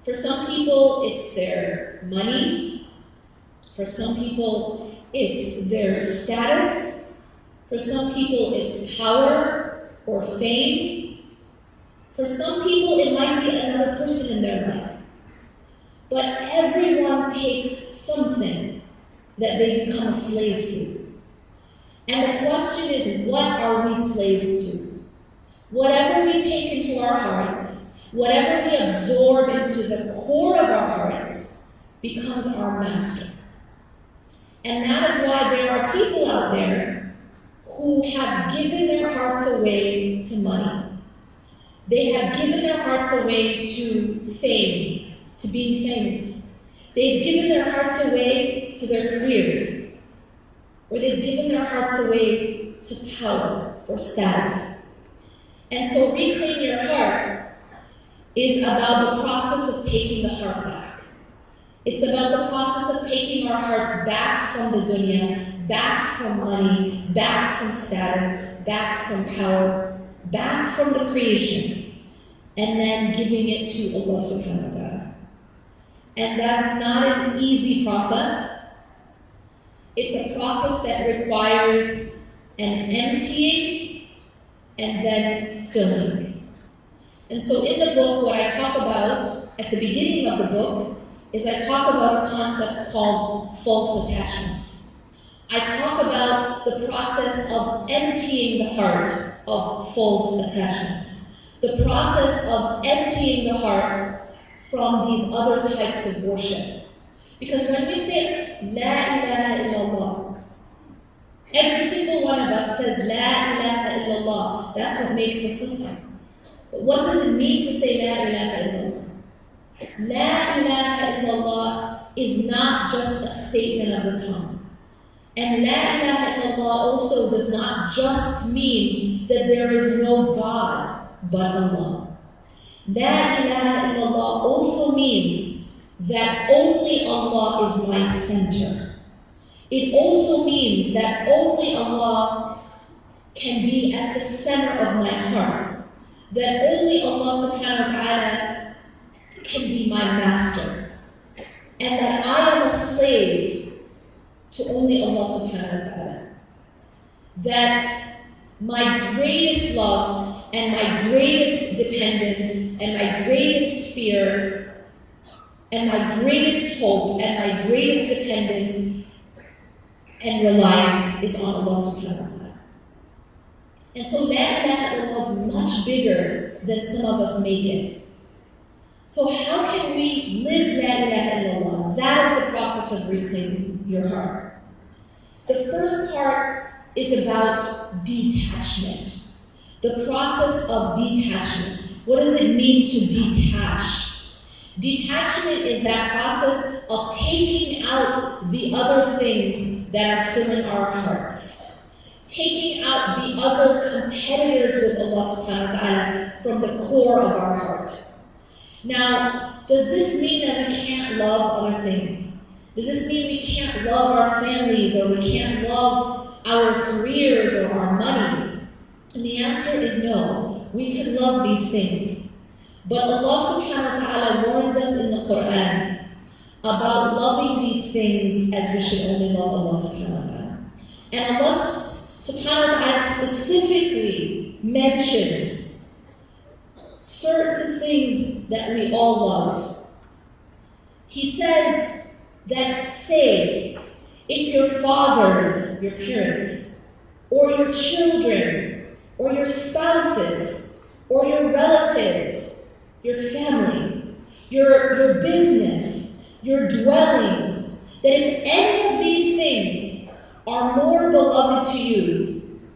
For some people, it's their money. For some people, it's their status. For some people, it's power or fame. For some people, it might be another person in their life. But everyone takes something that they become a slave to. And the question is, what are we slaves to? Whatever we take into our hearts, whatever we absorb into the core of our hearts, becomes our master. And that is why there are people out there who have given their hearts away to money. They have given their hearts away to fame, to being famous. They've given their hearts away to their careers. Or they've given their hearts away to power or status. And so Reclaim Your Heart is about the process of taking the heart back. It's about the process of taking our hearts back from the dunya, back from money, back from status, back from power, back from the creation, and then giving it to Allah subhanahu wa ta'ala. And that's not an easy process. It's a process that requires an emptying and then filling. And so in the book, what I talk about at the beginning of the book is I talk about a concept called false attachments. I talk about the process of emptying the heart of false attachments. The process of emptying the heart from these other types of worship. Because when we say, La ilaha illallah, every single one of us says, La ilaha illallah. That's what makes us Muslim. But what does it mean to say La ilaha illallah? La ilaha illallah is not just a statement of the tongue. And La ilaha illallah also does not just mean that there is no God but Allah. La ilaha illallah also means that only Allah is my center. It also means that only Allah can be at the center of my heart. That only Allah subhanahu wa ta'ala can be my master. And that I am a slave to only Allah subhanahu wa ta'ala. That my greatest love and my greatest dependence and my greatest fear and my greatest hope and my greatest dependence and reliance is on Allah subhanahu wa ta'ala. And so that was much bigger than some of us make it. So how can we live La ilaha illallah? That is the process of reclaiming your heart. The first part is about detachment. The process of detachment. What does it mean to detach? Detachment is that process of taking out the other things that are filling our hearts. Taking out the other competitors with Allah subhanahu wa ta'ala from the core of our heart. Now, does this mean that we can't love other things? Does this mean we can't love our families or we can't love our careers or our money? And the answer is no. We can love these things. But Allah subhanahu wa ta'ala warns us in the Quran about loving these things as we should only love Allah subhanahu wa ta'ala. And Allah subhanahu wa ta'ala specifically mentions certain things that we all love. He says that, say, if your fathers, your parents, or your children, or your spouses, or your relatives, your family, your business, your dwelling, that if any of these things are more beloved to you